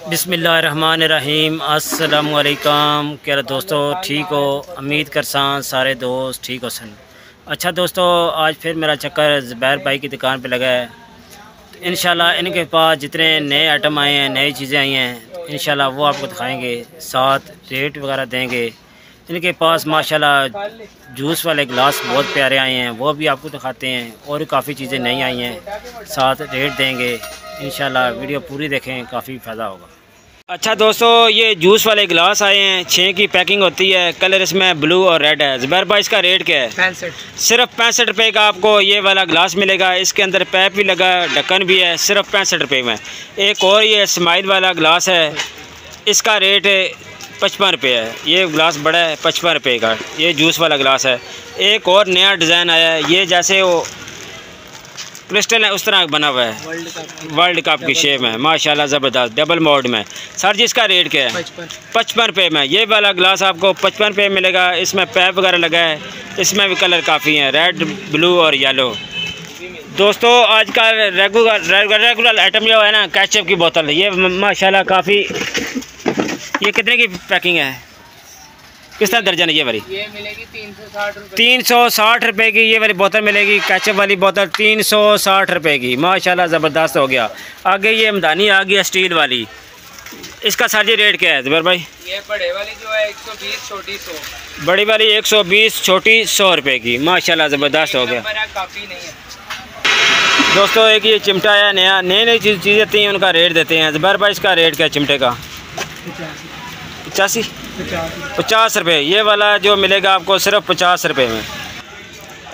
बिस्मिल्लाहिर्रहमानिर्रहीम। अस्सलामुअलैकुम। क्या दोस्तों ठीक हो? उम्मीद करसान सारे दोस्त ठीक हो सन। अच्छा दोस्तों, आज फिर मेरा चक्कर ज़ुबैर भाई की दुकान पे लगा है। इंशाल्लाह इनके पास जितने नए आइटम आए हैं, नई चीज़ें आई हैं, इंशाल्लाह वो आपको दिखाएंगे, साथ रेट वगैरह देंगे। इनके पास माशाल्लाह जूस वाले गिलास बहुत प्यारे आए हैं, वो भी आपको दिखाते हैं। और भी काफ़ी चीज़ें नई आई हैं, साथ रेट देंगे। इंशाल्लाह वीडियो पूरी देखें, काफ़ी फ़ायदा होगा। अच्छा दोस्तों, ये जूस वाले गिलास आए हैं, 6 की पैकिंग होती है। कलर इसमें ब्लू और रेड है। ज़ुबैर भाई इसका रेट क्या है? 65। सिर्फ 65 रुपये का आपको ये वाला गिलास मिलेगा। इसके अंदर पैप भी लगा, ढक्कन भी है, सिर्फ 65 रुपये में। एक और ये स्माइल वाला गिलास है, इसका रेट 55 रुपये है। ये गिलास बड़ा है, 55 रुपये का। ये जूस वाला गिलास है। एक और नया डिज़ाइन आया है, ये जैसे वो क्रिस्टल है उस तरह बना हुआ है, वर्ल्ड कप की शेप में, माशाल्लाह ज़बरदस्त डबल मोड में। सर जी इसका रेट क्या है? 55 रुपये में। ये वाला गिलास आपको 55 रुपये में मिलेगा। इसमें पैप वगैरह लगा है, इसमें भी कलर काफ़ी हैं, रेड, ब्लू और येलो। दोस्तों आज का रेगुलर आइटम जो है ना, केचप की बोतल, ये माशाल्लाह काफ़ी। ये कितने की पैकिंग है? किस तरह दर्जन है ये वाली? ये मिलेगी 360 रुपये की। ये वाली बोतल मिलेगी, केचप वाली बोतल 360 रुपये की। माशाल्लाह ज़बरदस्त हो गया। आगे ये मदानी आ गई स्टील वाली, इसका सर जी रेट क्या है ज़ुबैर भाई? ये बड़े वाली जो है 120, छोटी 100। बड़ी वाली 120, छोटी 100 रुपये की। माशाल्लाह ज़बरदस्त हो गया। काफ़ी नहीं है दोस्तों, एक ये चिमटा है नया, नई चीज़ें आती हैं उनका रेट देते हैं। ज़ुबैर भाई इसका रेट क्या है चिमटे का? 50 रुपये। ये वाला जो मिलेगा आपको सिर्फ 50 रुपये में।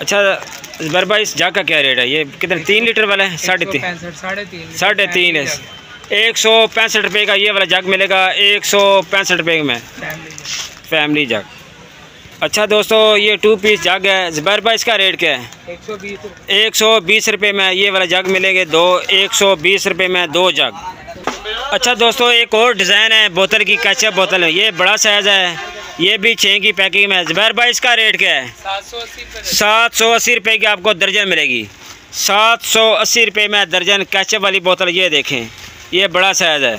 अच्छा ज़ुबैर भाई इस जग का क्या रेट है? ये कितने, 3 लीटर वाला है? 3.5 है। 165 रुपये का ये वाला जग मिलेगा, 165 रुपये में, फैमिली जग। अच्छा दोस्तों, ये 2 पीस जग है। ज़ुबैर भाई इसका रेट क्या है? 120 रुपये में ये वाला जग मिलेंगे दो, 120 रुपये में 2 जग। अच्छा दोस्तों, एक और डिज़ाइन है बोतल की, केचप बोतल है। ये बड़ा साइज़ है, ये भी 6 की पैकिंग में। ज़ुबैर भाई इसका रेट क्या है? 780 रुपये की आपको दर्जन मिलेगी। 780 रुपये में दर्जन केचप वाली बोतल। ये देखें, ये बड़ा साइज़ है।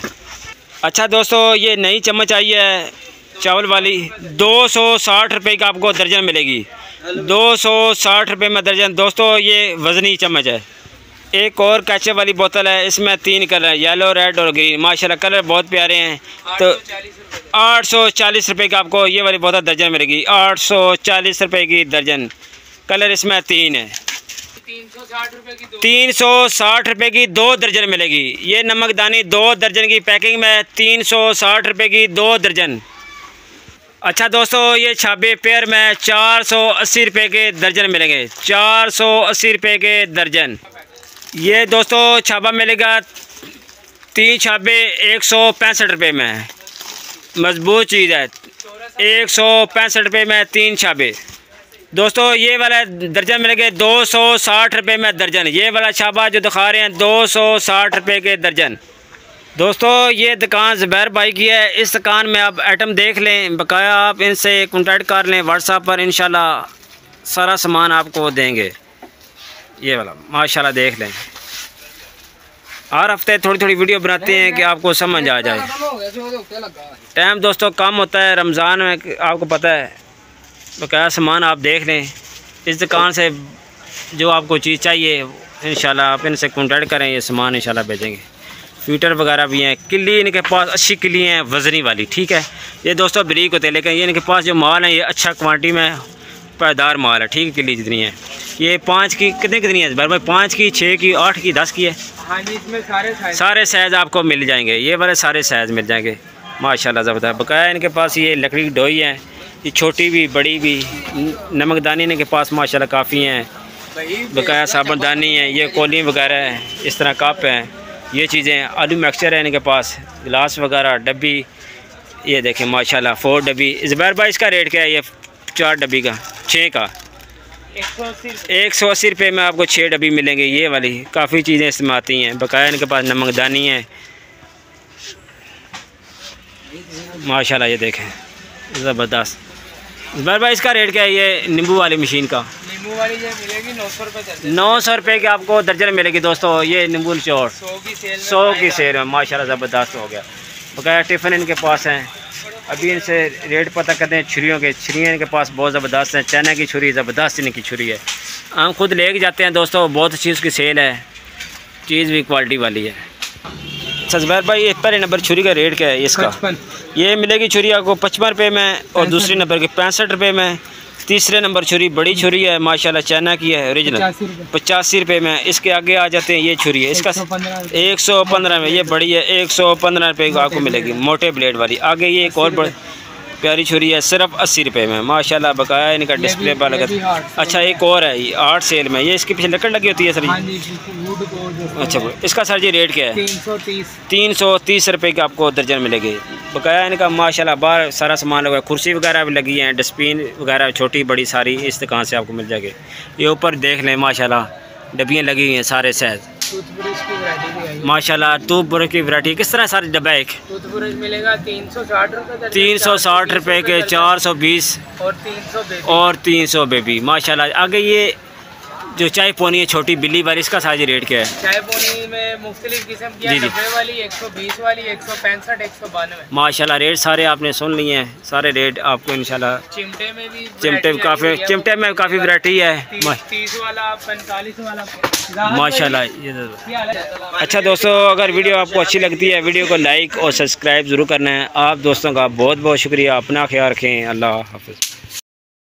अच्छा दोस्तों, ये नई चम्मच आई है चावल वाली, 260 रुपये की आपको दर्जन मिलेगी। 260 रुपये में दर्जन। दोस्तों ये वज़नी चम्मच है। एक और केचप वाली बोतल है, इसमें 3 कलर है, येलो, रेड और ग्रीन। माशाल्लाह कलर बहुत प्यारे हैं। तो 840 रुपये की आपको ये वाली बोतल दर्जन मिलेगी। 840 रुपये की दर्जन। कलर इसमें 3 है। 360 रुपये की 2 दर्जन मिलेगी। ये नमकदानी 2 दर्जन की पैकिंग में, 360 रुपये की 2 दर्जन। अच्छा दोस्तों, ये छाबे पेयर में 480 रुपये के दर्जन मिलेंगे। 480 रुपये के दर्जन। ये दोस्तों छाबा मिलेगा 3 छाबे 165 रुपये में, मजबूत चीज़ है। 165 रुपये में 3 छाबे। दोस्तों ये वाला दर्जन मिलेंगे 260 रुपये में दर्जन। ये वाला छाबा जो दिखा रहे हैं 260 रुपये के दर्जन। दोस्तों ये दुकान ज़ुबैर भाई की है। इस दुकान में आप आइटम देख लें, बकाया आप इनसे कॉन्टैक्ट कर लें व्हाट्सएप पर, इंशाल्लाह सारा सामान आपको देंगे। ये वाला माशाल्लाह देख लें। हर हफ्ते थोड़ी थोड़ी वीडियो बनाते हैं कि आपको समझ आ जाए। टाइम दोस्तों कम होता है रमज़ान में, आपको पता है। बकाया सामान आप देख लें। इस दुकान से जो आपको चीज़ चाहिए इंशाल्लाह आप इनसे कॉन्टैक्ट करें, ये सामान इंशाल्लाह भेजेंगे। फीटर वगैरह भी हैं। किल्ली इनके पास अच्छी किल्ली हैं, वज़नी वाली, ठीक है। ये दोस्तों बरीक होते हैं, लेकिन ये इनके पास जो माल है ये अच्छा क्वांटिटी में पायदार माल है, ठीक है। किल्ली जितनी है, ये 5 की कितनी है भाई? 5 की, 6 की, 8 की, 10 की है। हाँ जी, इसमें सारे साइज़ आपको मिल जाएंगे। ये वाले सारे साइज़ मिल जाएंगे माशाल्लाह ज़बरदस्त। बकाया इनके पास ये लकड़ी की डोई है, ये छोटी भी बड़ी भी। नमकदानी इनके पास माशाल्लाह काफ़ी हैं। बकाया साबुनदानी है, ये कोली वगैरह है, इस तरह कप हैं, ये चीज़ें। आलू मिक्सचर है इनके पास, गिलास वगैरह, डब्बी। ये देखें माशाल्लाह 4 डब्बी। ज़ुबैर भाई इसका रेट क्या है? ये 4 डब्बी का, 6 का 180 रुपये में आपको 6 डब्बी मिलेंगे। ये वाली काफ़ी चीज़ें इसमें आती हैं। बकाया इनके पास नमकदानी है माशाल्लाह। ये देखें ज़बरदस्त। ज़ुबैर भाई इसका रेट क्या है? ये नींबू वाली मशीन का नींबू वाली जो मिलेगी 900 रुपये दर्जन। 900 रुपये की आपको दर्जन मिलेगी दोस्तों। ये नींबू निचोड़ 100 की सेल में माशाल्लाह ज़बरदस्त हो गया। बकाया टिफ़िन इनके पास हैं। अभी इनसे रेट पता करते हैं छुरियों के। छुरियाँ इनके पास बहुत ज़बरदस्त हैं। चाइना की छुरी ज़बरदस्त इनकी छुरी है। हम खुद ले जाते हैं दोस्तों। बहुत अच्छी उसकी सेल है। चीज़ भी क्वालिटी वाली है। अच्छा ज़ुबैर भाई, ये पहले नंबर छुरी का रेट क्या है इसका? 55। ये मिलेगी छुरी आपको 55 रुपये में और दूसरी नंबर के 65 रुपये में। तीसरे नंबर छुरी बड़ी छुरी है माशाल्लाह, चाइना की है ओरिजिनल, 85 रुपये में। इसके आगे आ जाते हैं ये छुरी है, इसका 115 में। ये बड़ी है 115 रुपये को आपको मिलेगी, मोटे ब्लेड वाली। आगे ये एक और प्यारी छुरी है सिर्फ 80 रुपये में माशाल्लाह। बकाया इनका डिस्प्ले पर लगा। अच्छा एक और है ये 8 सेल में। ये इसके पीछे लकड़ लगी होती है सर जी? अच्छा, इसका सर जी रेट क्या है? 330 रुपये की आपको दर्जन मिलेगी। बकाया इनका माशाल्लाह बाहर सारा सामान लगा है। कुर्सी वगैरह भी लगी हैं, डस्टबिन वगैरह छोटी बड़ी सारी इस दुकान से आपको मिल जाएगी। ये ऊपर देख लें माशाल्लाह डब्बियाँ लगी हुई हैं सारे साइज माशाल्लाह। टूथब्रश की वैरायटी किस तरह सारे डब्बा? एक टूथब्रश मिलेगा 360 रुपये 360 रुपये के 420 और 300 बेबी माशाल्लाह। आगे ये जो चाय पोनी है छोटी बिल्ली वाली, इसका साइज रेट क्या है? चाय पोनी में मुख्तलिफ किस्म की है, 90 वाली 120 वाली 165 192 माशाल्लाह। रेट सारे आपने सुन लिए हैं, सारे रेट आपको इंशाल्लाह। चिमटे में भी चिमटे में काफ़ी वैरायटी है। 30 वाला 45 वाला माशाल्लाह। ये अच्छा दोस्तों, अगर वीडियो आपको अच्छी लगती है वीडियो को लाइक और सब्सक्राइब ज़रूर करना है। आप दोस्तों का बहुत बहुत शुक्रिया। अपना ख्याल रखें। अल्लाह हाफ़िज़।